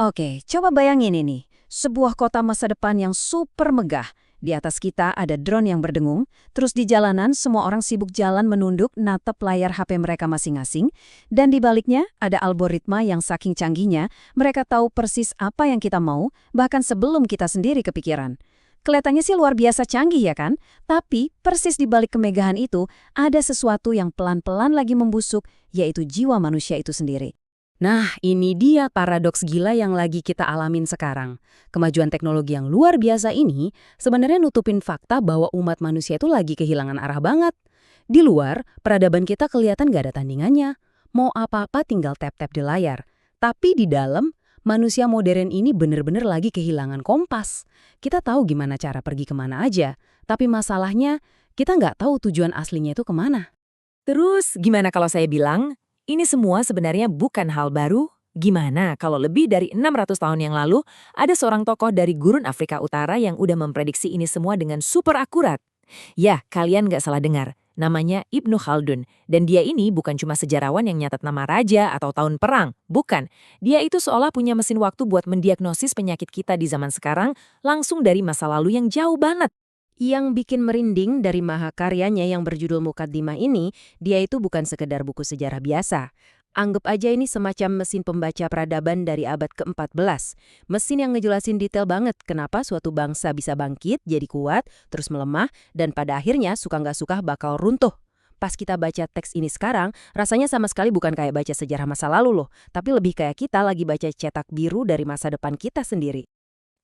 Oke, coba bayangin ini. Sebuah kota masa depan yang super megah. Di atas kita ada drone yang berdengung, terus di jalanan semua orang sibuk jalan menunduk natap layar HP mereka masing-masing, dan di baliknya ada algoritma yang saking canggihnya, mereka tahu persis apa yang kita mau, bahkan sebelum kita sendiri kepikiran. Kelihatannya sih luar biasa canggih ya kan? Tapi persis di balik kemegahan itu, ada sesuatu yang pelan-pelan lagi membusuk, yaitu jiwa manusia itu sendiri. Nah, ini dia paradoks gila yang lagi kita alamin sekarang. Kemajuan teknologi yang luar biasa ini sebenarnya nutupin fakta bahwa umat manusia itu lagi kehilangan arah banget. Di luar, peradaban kita kelihatan gak ada tandingannya. Mau apa-apa tinggal tap-tap di layar. Tapi di dalam, manusia modern ini bener-bener lagi kehilangan kompas. Kita tahu gimana cara pergi kemana aja, tapi masalahnya kita nggak tahu tujuan aslinya itu kemana. Terus gimana kalau saya bilang, ini semua sebenarnya bukan hal baru? Gimana kalau lebih dari 600 tahun yang lalu, ada seorang tokoh dari gurun Afrika Utara yang udah memprediksi ini semua dengan super akurat? Ya, kalian nggak salah dengar. Namanya Ibnu Khaldun. Dan dia ini bukan cuma sejarawan yang nyatet nama raja atau tahun perang. Bukan. Dia itu seolah punya mesin waktu buat mendiagnosis penyakit kita di zaman sekarang langsung dari masa lalu yang jauh banget. Yang bikin merinding dari mahakaryanya yang berjudul Mukaddimah ini, dia itu bukan sekedar buku sejarah biasa. Anggap aja ini semacam mesin pembaca peradaban dari abad ke-14. Mesin yang ngejelasin detail banget kenapa suatu bangsa bisa bangkit, jadi kuat, terus melemah, dan pada akhirnya suka nggak suka bakal runtuh. Pas kita baca teks ini sekarang, rasanya sama sekali bukan kayak baca sejarah masa lalu loh, tapi lebih kayak kita lagi baca cetak biru dari masa depan kita sendiri.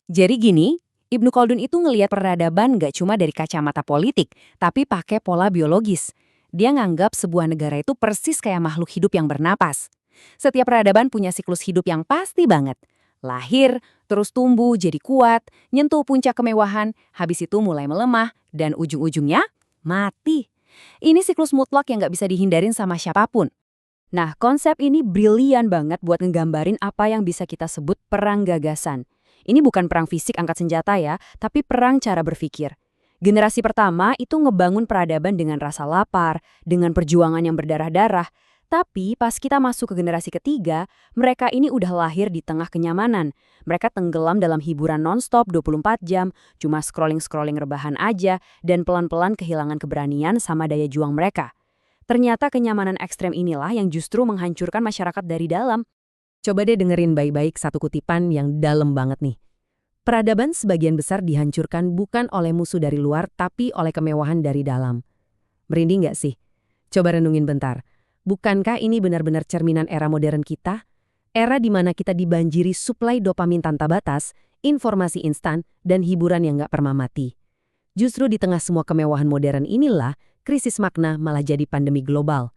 Jadi gini, Ibnu Khaldun itu ngelihat peradaban nggak cuma dari kacamata politik, tapi pakai pola biologis. Dia nganggap sebuah negara itu persis kayak makhluk hidup yang bernapas. Setiap peradaban punya siklus hidup yang pasti banget. Lahir, terus tumbuh jadi kuat, nyentuh puncak kemewahan, habis itu mulai melemah, dan ujung-ujungnya mati. Ini siklus mutlak yang nggak bisa dihindarin sama siapapun. Nah, konsep ini brilian banget buat ngegambarin apa yang bisa kita sebut perang gagasan. Ini bukan perang fisik angkat senjata ya, tapi perang cara berpikir. Generasi pertama itu ngebangun peradaban dengan rasa lapar, dengan perjuangan yang berdarah-darah. Tapi pas kita masuk ke generasi ketiga, mereka ini udah lahir di tengah kenyamanan. Mereka tenggelam dalam hiburan non-stop 24 jam, cuma scrolling-scrolling rebahan aja, dan pelan-pelan kehilangan keberanian sama daya juang mereka. Ternyata kenyamanan ekstrem inilah yang justru menghancurkan masyarakat dari dalam. Coba deh dengerin baik-baik satu kutipan yang dalam banget nih. Peradaban sebagian besar dihancurkan bukan oleh musuh dari luar, tapi oleh kemewahan dari dalam. Merinding nggak sih? Coba renungin bentar. Bukankah ini benar-benar cerminan era modern kita? Era di mana kita dibanjiri suplai dopamin tanpa batas, informasi instan, dan hiburan yang nggak pernah mati. Justru di tengah semua kemewahan modern inilah, krisis makna malah jadi pandemi global.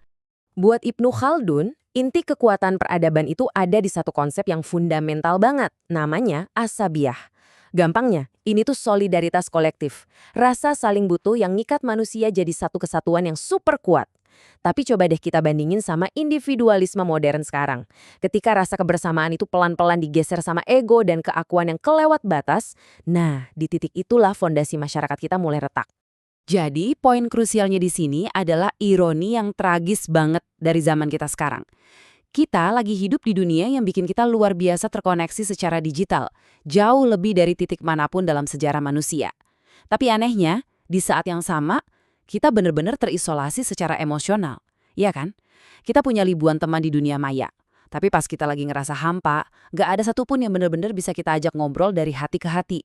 Buat Ibnu Khaldun, inti kekuatan peradaban itu ada di satu konsep yang fundamental banget, namanya asabiyah. Gampangnya, ini tuh solidaritas kolektif. Rasa saling butuh yang ngikat manusia jadi satu kesatuan yang super kuat. Tapi coba deh kita bandingin sama individualisme modern sekarang. Ketika rasa kebersamaan itu pelan-pelan digeser sama ego dan keakuan yang kelewat batas, nah di titik itulah fondasi masyarakat kita mulai retak. Jadi, poin krusialnya di sini adalah ironi yang tragis banget dari zaman kita sekarang. Kita lagi hidup di dunia yang bikin kita luar biasa terkoneksi secara digital, jauh lebih dari titik manapun dalam sejarah manusia. Tapi anehnya, di saat yang sama, kita benar-benar terisolasi secara emosional. Iya kan? Kita punya ribuan teman di dunia maya. Tapi pas kita lagi ngerasa hampa, gak ada satupun yang benar-benar bisa kita ajak ngobrol dari hati ke hati.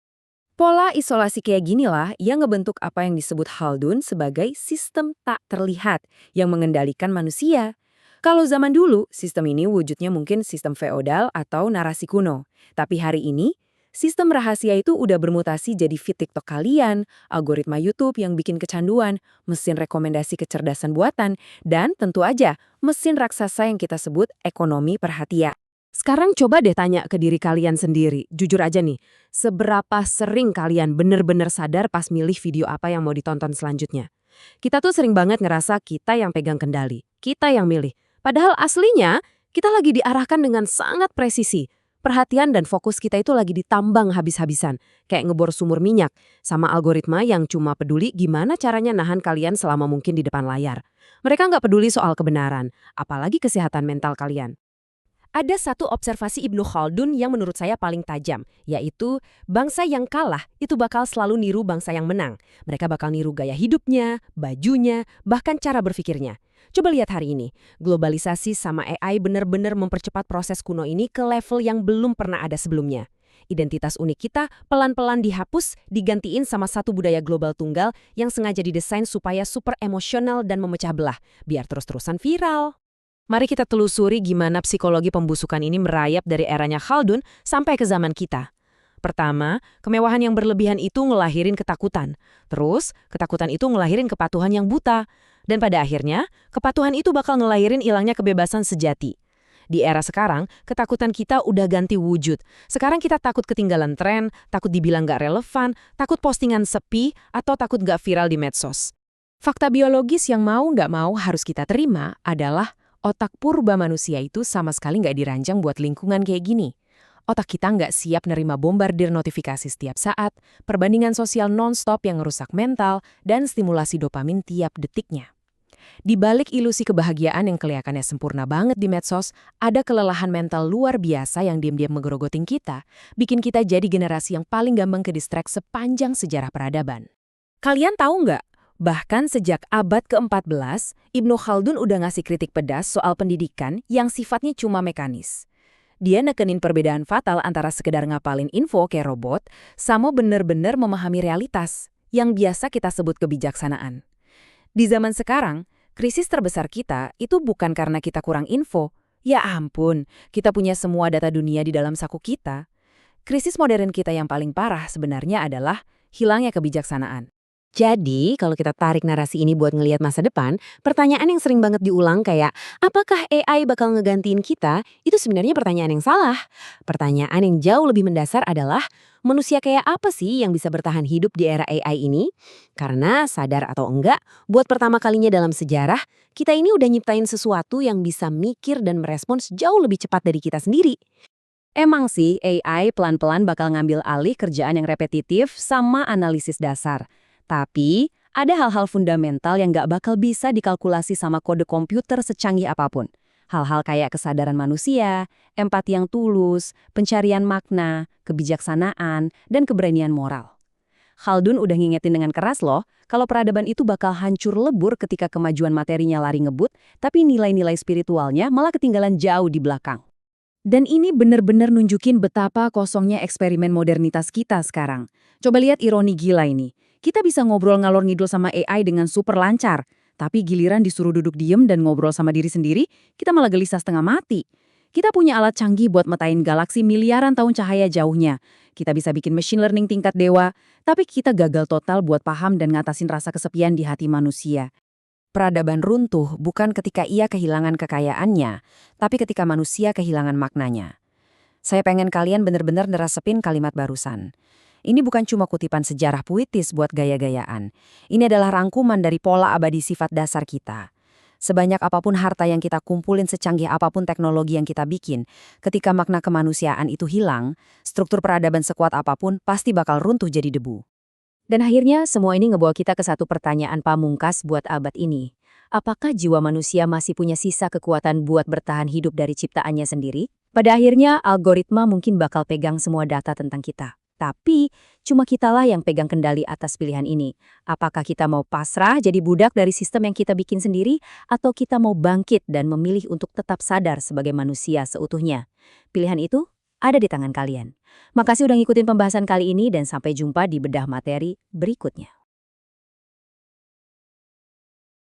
Pola isolasi kayak ginilah yang ngebentuk apa yang disebut Khaldun sebagai sistem tak terlihat yang mengendalikan manusia. Kalau zaman dulu, sistem ini wujudnya mungkin sistem feodal atau narasi kuno. Tapi hari ini, sistem rahasia itu udah bermutasi jadi feed TikTok kalian, algoritma YouTube yang bikin kecanduan, mesin rekomendasi kecerdasan buatan, dan tentu aja mesin raksasa yang kita sebut ekonomi perhatian. Sekarang coba deh tanya ke diri kalian sendiri, jujur aja nih, seberapa sering kalian bener-bener sadar pas milih video apa yang mau ditonton selanjutnya? Kita tuh sering banget ngerasa kita yang pegang kendali, kita yang milih. Padahal aslinya, kita lagi diarahkan dengan sangat presisi. Perhatian dan fokus kita itu lagi ditambang habis-habisan, kayak ngebor sumur minyak, sama algoritma yang cuma peduli gimana caranya nahan kalian selama mungkin di depan layar. Mereka nggak peduli soal kebenaran, apalagi kesehatan mental kalian. Ada satu observasi Ibnu Khaldun yang menurut saya paling tajam, yaitu bangsa yang kalah itu bakal selalu niru bangsa yang menang. Mereka bakal niru gaya hidupnya, bajunya, bahkan cara berpikirnya. Coba lihat hari ini, globalisasi sama AI benar-benar mempercepat proses kuno ini ke level yang belum pernah ada sebelumnya. Identitas unik kita pelan-pelan dihapus, digantiin sama satu budaya global tunggal yang sengaja didesain supaya super emosional dan memecah belah, biar terus-terusan viral. Mari kita telusuri gimana psikologi pembusukan ini merayap dari eranya Khaldun sampai ke zaman kita. Pertama, kemewahan yang berlebihan itu ngelahirin ketakutan. Terus, ketakutan itu ngelahirin kepatuhan yang buta. Dan pada akhirnya, kepatuhan itu bakal ngelahirin hilangnya kebebasan sejati. Di era sekarang, ketakutan kita udah ganti wujud. Sekarang kita takut ketinggalan tren, takut dibilang nggak relevan, takut postingan sepi, atau takut nggak viral di medsos. Fakta biologis yang mau nggak mau harus kita terima adalah otak purba manusia itu sama sekali nggak dirancang buat lingkungan kayak gini. Otak kita nggak siap nerima bombardir notifikasi setiap saat, perbandingan sosial non-stop yang ngerusak mental, dan stimulasi dopamin tiap detiknya. Di balik ilusi kebahagiaan yang kelihatannya sempurna banget di medsos, ada kelelahan mental luar biasa yang diam-diam ngegerogotin kita, bikin kita jadi generasi yang paling gampang ke-distract sepanjang sejarah peradaban. Kalian tahu nggak? Bahkan sejak abad ke-14, Ibnu Khaldun udah ngasih kritik pedas soal pendidikan yang sifatnya cuma mekanis. Dia nekenin perbedaan fatal antara sekedar ngapalin info kayak robot, sama bener-bener memahami realitas, yang biasa kita sebut kebijaksanaan. Di zaman sekarang, krisis terbesar kita itu bukan karena kita kurang info. Ya ampun, kita punya semua data dunia di dalam saku kita. Krisis modern kita yang paling parah sebenarnya adalah hilangnya kebijaksanaan. Jadi, kalau kita tarik narasi ini buat ngelihat masa depan, pertanyaan yang sering banget diulang kayak, apakah AI bakal ngegantiin kita? Itu sebenarnya pertanyaan yang salah. Pertanyaan yang jauh lebih mendasar adalah, manusia kayak apa sih yang bisa bertahan hidup di era AI ini? Karena, sadar atau enggak, buat pertama kalinya dalam sejarah, kita ini udah nyiptain sesuatu yang bisa mikir dan merespons jauh lebih cepat dari kita sendiri. Emang sih, AI pelan-pelan bakal ngambil alih kerjaan yang repetitif sama analisis dasar. Tapi, ada hal-hal fundamental yang nggak bakal bisa dikalkulasi sama kode komputer secanggih apapun. Hal-hal kayak kesadaran manusia, empati yang tulus, pencarian makna, kebijaksanaan, dan keberanian moral. Khaldun udah ngingetin dengan keras loh, kalau peradaban itu bakal hancur lebur ketika kemajuan materinya lari ngebut, tapi nilai-nilai spiritualnya malah ketinggalan jauh di belakang. Dan ini bener-bener nunjukin betapa kosongnya eksperimen modernitas kita sekarang. Coba lihat ironi gila ini. Kita bisa ngobrol ngalor ngidul sama AI dengan super lancar, tapi giliran disuruh duduk diem dan ngobrol sama diri sendiri, kita malah gelisah setengah mati. Kita punya alat canggih buat metain galaksi miliaran tahun cahaya jauhnya. Kita bisa bikin machine learning tingkat dewa, tapi kita gagal total buat paham dan ngatasin rasa kesepian di hati manusia. Peradaban runtuh bukan ketika ia kehilangan kekayaannya, tapi ketika manusia kehilangan maknanya. Saya pengen kalian bener-bener neresepin kalimat barusan. Ini bukan cuma kutipan sejarah puitis buat gaya-gayaan. Ini adalah rangkuman dari pola abadi sifat dasar kita. Sebanyak apapun harta yang kita kumpulin, secanggih apapun teknologi yang kita bikin, ketika makna kemanusiaan itu hilang, struktur peradaban sekuat apapun pasti bakal runtuh jadi debu. Dan akhirnya semua ini ngebawa kita ke satu pertanyaan pamungkas buat abad ini. Apakah jiwa manusia masih punya sisa kekuatan buat bertahan hidup dari ciptaannya sendiri? Pada akhirnya algoritma mungkin bakal pegang semua data tentang kita. Tapi, cuma kitalah yang pegang kendali atas pilihan ini. Apakah kita mau pasrah jadi budak dari sistem yang kita bikin sendiri, atau kita mau bangkit dan memilih untuk tetap sadar sebagai manusia seutuhnya? Pilihan itu ada di tangan kalian. Makasih udah ngikutin pembahasan kali ini dan sampai jumpa di bedah materi berikutnya.